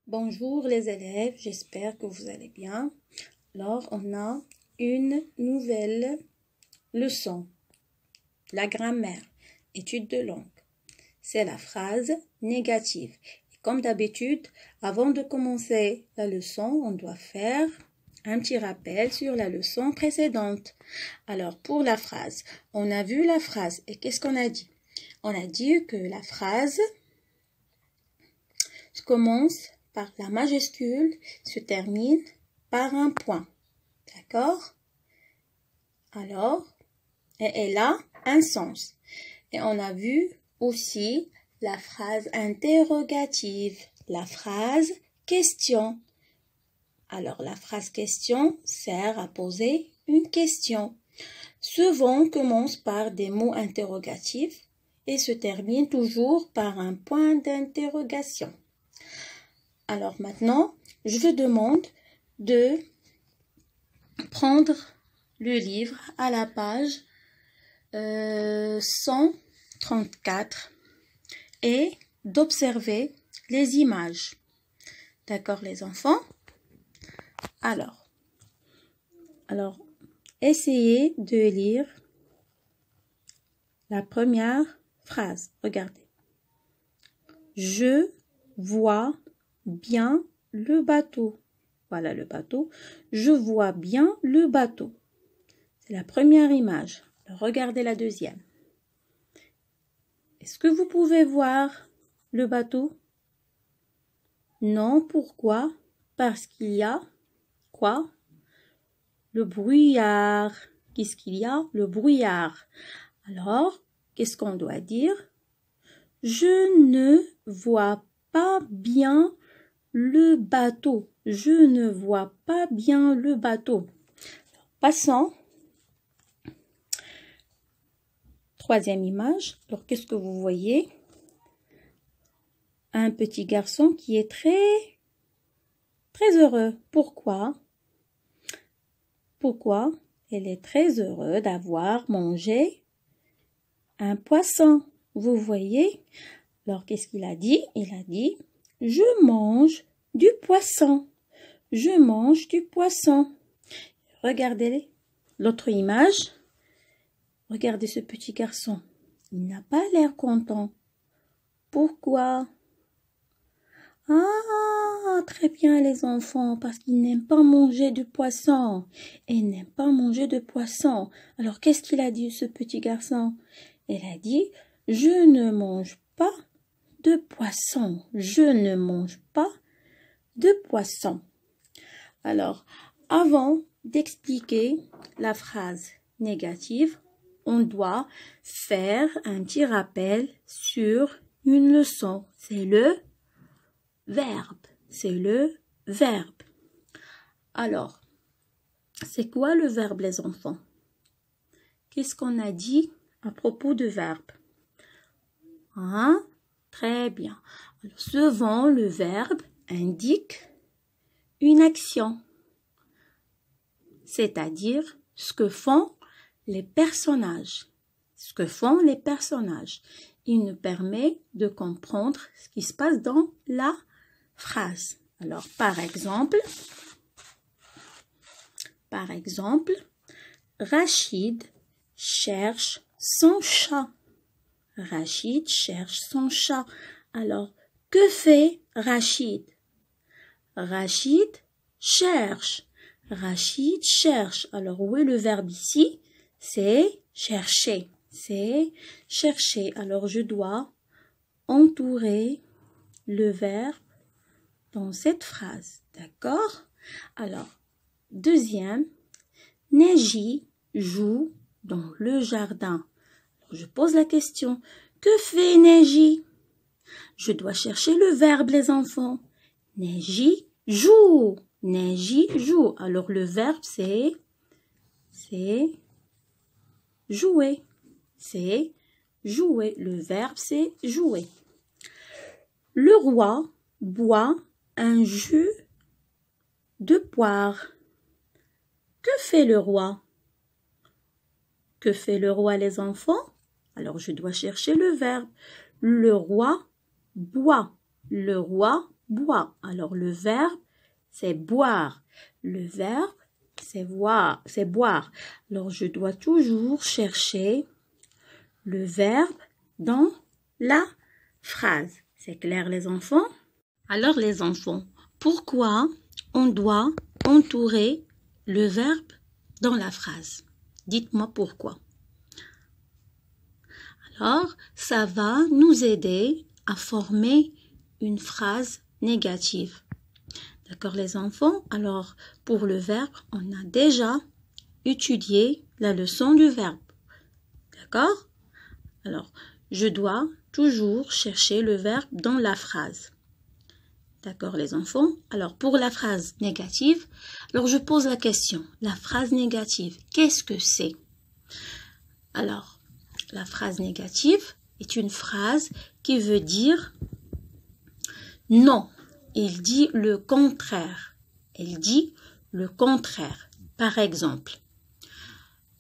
Bonjour les élèves, j'espère que vous allez bien. Alors, on a une nouvelle leçon, la grammaire, étude de langue. C'est la phrase négative. Et comme d'habitude, avant de commencer la leçon, on doit faire un petit rappel sur la leçon précédente. Alors, pour la phrase, on a vu la phrase et qu'est-ce qu'on a dit? On a dit que la phrase commence par la majuscule, se termine par un point. D'accord? Alors, elle a un sens. Et on a vu aussi la phrase interrogative, la phrase question. Alors, la phrase question sert à poser une question. Souvent commence par des mots interrogatifs et se termine toujours par un point d'interrogation. Alors maintenant, je vous demande de prendre le livre à la page 134 et d'observer les images. D'accord les enfants? Alors, essayez de lire la première phrase. Regardez. Je vois bien le bateau. Voilà le bateau. Je vois bien le bateau. C'est la première image. Alors, regardez la deuxième. Est-ce que vous pouvez voir le bateau? Non, pourquoi? Parce qu'il y a quoi? Le brouillard. Qu'est-ce qu'il y a? Le brouillard. Alors, qu'est-ce qu'on doit dire? Je ne vois pas bien le bateau. Je ne vois pas bien le bateau. Passons. Troisième image. Alors, qu'est-ce que vous voyez? Un petit garçon qui est très heureux. Pourquoi? Pourquoi? Il est très heureux d'avoir mangé un poisson. Vous voyez? Alors, qu'est-ce qu'il a dit? Il a dit, je mange du poisson. Je mange du poisson. Regardez l'autre image. Regardez ce petit garçon. Il n'a pas l'air content. Pourquoi? Ah, très bien les enfants, parce qu'il n'aime pas manger du poisson. Il n'aime pas manger de poisson. Alors, qu'est-ce qu'il a dit, ce petit garçon? Il a dit, je ne mange pas de poisson. Je ne mange pas de poisson. Alors, avant d'expliquer la phrase négative, on doit faire un petit rappel sur une leçon. C'est le verbe. C'est le verbe. Alors, c'est quoi le verbe, les enfants? Qu'est-ce qu'on a dit à propos de verbe? Hein? Très bien. Alors, souvent, le verbe indique une action, c'est-à-dire ce que font les personnages. Ce que font les personnages. Il nous permet de comprendre ce qui se passe dans la phrase. Alors, par exemple, Rachid cherche son chat. Rachid cherche son chat. Alors, que fait Rachid? Rachid cherche. Rachid cherche. Alors, où est le verbe ici? C'est chercher. C'est chercher. Alors, je dois entourer le verbe dans cette phrase. D'accord? Alors, deuxième, Neji joue dans le jardin. Alors, je pose la question. Que fait Neji? Je dois chercher le verbe, les enfants. Neji joue. Neji joue. Alors, le verbe, c'est jouer. C'est jouer. Le verbe, c'est jouer. Le roi boit un jus de poire. Que fait le roi? Que fait le roi, les enfants? Alors, je dois chercher le verbe. Le roi boit. Le roi boit. Alors, le verbe, c'est boire. Le verbe, c'est boire, c'est boire. Alors, je dois toujours chercher le verbe dans la phrase. C'est clair, les enfants? Alors, les enfants, pourquoi on doit entourer le verbe dans la phrase? Dites-moi pourquoi. Alors, ça va nous aider à former une phrase négative. D'accord, les enfants? Alors, pour le verbe, on a déjà étudié la leçon du verbe. D'accord? Alors, je dois toujours chercher le verbe dans la phrase. D'accord, les enfants? Alors, pour la phrase négative, alors je pose la question. La phrase négative, qu'est-ce que c'est? Alors, la phrase négative est une phrase qui veut dire non. Il dit le contraire. Elle dit le contraire. Par exemple,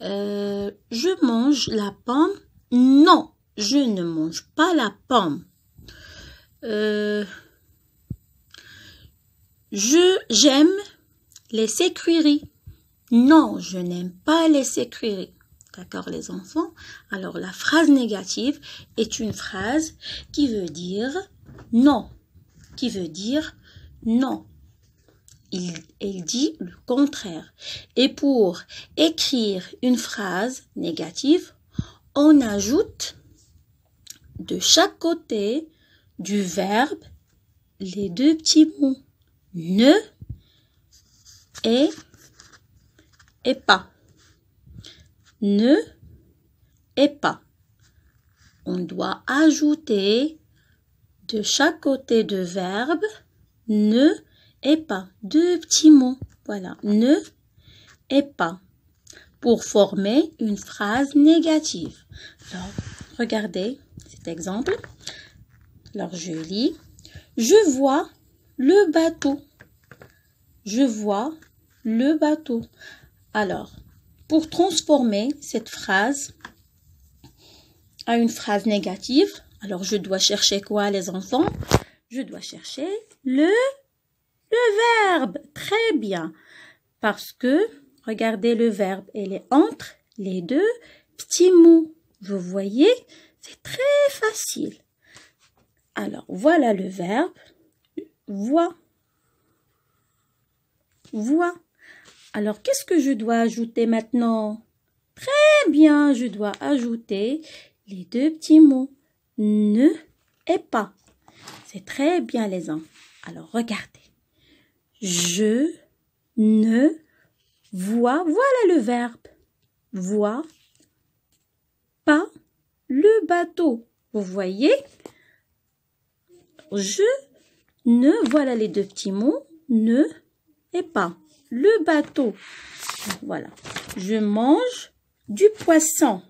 je mange la pomme. Non, je ne mange pas la pomme. J'aime les écriries. Non, je n'aime pas les écriries. D'accord, les enfants? Alors, la phrase négative est une phrase qui veut dire non. Qui veut dire non. Elle dit le contraire. Et pour écrire une phrase négative, on ajoute de chaque côté du verbe les deux petits mots ne et pas. Ne et pas. On doit ajouter de chaque côté de verbe ne et pas. Deux petits mots. Voilà. Ne et pas. Pour former une phrase négative. Alors, regardez cet exemple. Alors, je lis. Je vois le bateau. Je vois le bateau. Alors, pour transformer cette phrase à une phrase négative, alors je dois chercher quoi, les enfants? Je dois chercher le verbe. Très bien. Parce que, regardez le verbe, il est entre les deux petits mots. Vous voyez? C'est très facile. Alors, voilà le verbe. Vois. Vois. Alors, qu'est-ce que je dois ajouter maintenant? Très bien, je dois ajouter les deux petits mots. Ne et pas. C'est très bien, les enfants. Alors, regardez. Je ne vois. Voilà le verbe. Vois pas le bateau. Vous voyez? Je ne, voilà les deux petits mots. Ne et pas. Le bateau. Voilà. Je mange du poisson.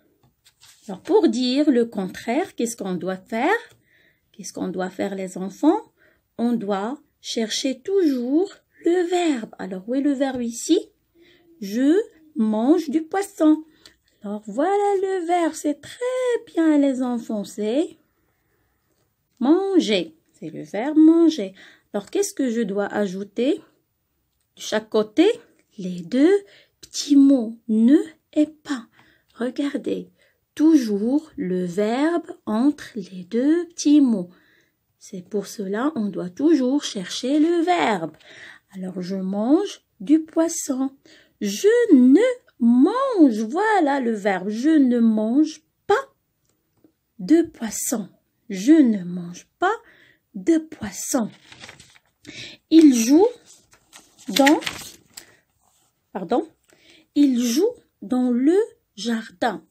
Alors, pour dire le contraire, qu'est-ce qu'on doit faire? Qu'est-ce qu'on doit faire, les enfants? On doit chercher toujours le verbe. Alors, où est le verbe ici? Je mange du poisson. Alors, voilà le verbe. C'est très bien, les enfants. C'est manger. C'est le verbe manger. Alors, qu'est-ce que je dois ajouter? De chaque côté, les deux petits mots ne et pas. Regardez, toujours le verbe entre les deux petits mots. C'est pour cela on doit toujours chercher le verbe. Alors, je mange du poisson. Je ne mange, voilà le verbe. Je ne mange pas de poisson. Je ne mange pas de poisson. Il joue il joue dans le jardin.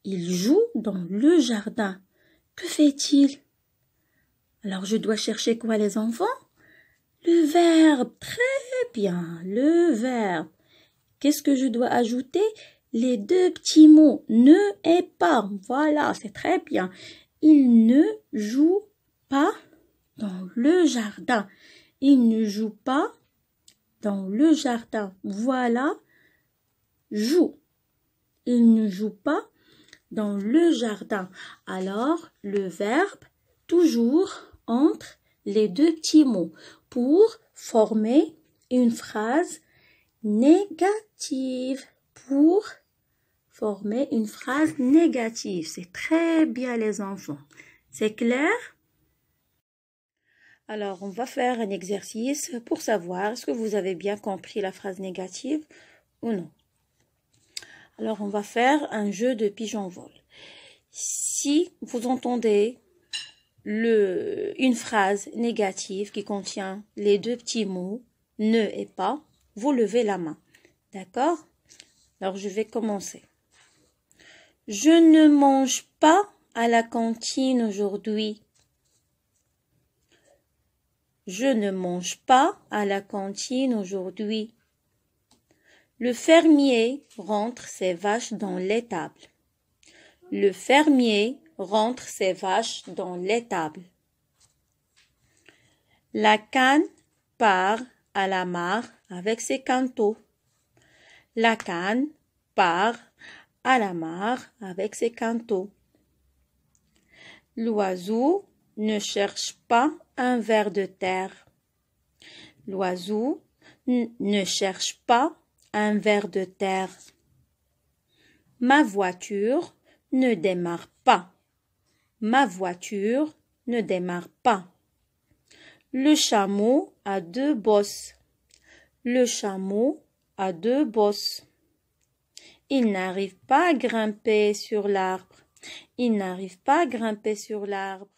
Il joue dans le jardin. Que fait-il? Alors, je dois chercher quoi, les enfants? Le verbe. Très bien, le verbe. Qu'est-ce que je dois ajouter? Les deux petits mots. Ne et pas. Voilà, c'est très bien. Il ne joue pas dans le jardin. Il ne joue pas dans le jardin. Voilà, joue. Il ne joue pas dans le jardin. Alors, le verbe, toujours entre les deux petits mots pour former une phrase négative. Pour former une phrase négative. C'est très bien les enfants. C'est clair? Alors, on va faire un exercice pour savoir est-ce que vous avez bien compris la phrase négative ou non. Alors, on va faire un jeu de pigeon-vol. Si vous entendez une phrase négative qui contient les deux petits mots « ne » et « pas », vous levez la main. D'accord? Alors, je vais commencer. Je ne mange pas à la cantine aujourd'hui. Je ne mange pas à la cantine aujourd'hui. Le fermier rentre ses vaches dans l'étable. Le fermier rentre ses vaches dans l'étable. La canne part à la mare avec ses canteaux. La canne part à la mare avec ses canteaux. L'oiseau ne cherche pas un ver de terre. L'oiseau ne cherche pas un ver de terre. Ma voiture ne démarre pas. Ma voiture ne démarre pas. Le chameau a deux bosses. Le chameau a deux bosses. Il n'arrive pas à grimper sur l'arbre. Il n'arrive pas à grimper sur l'arbre.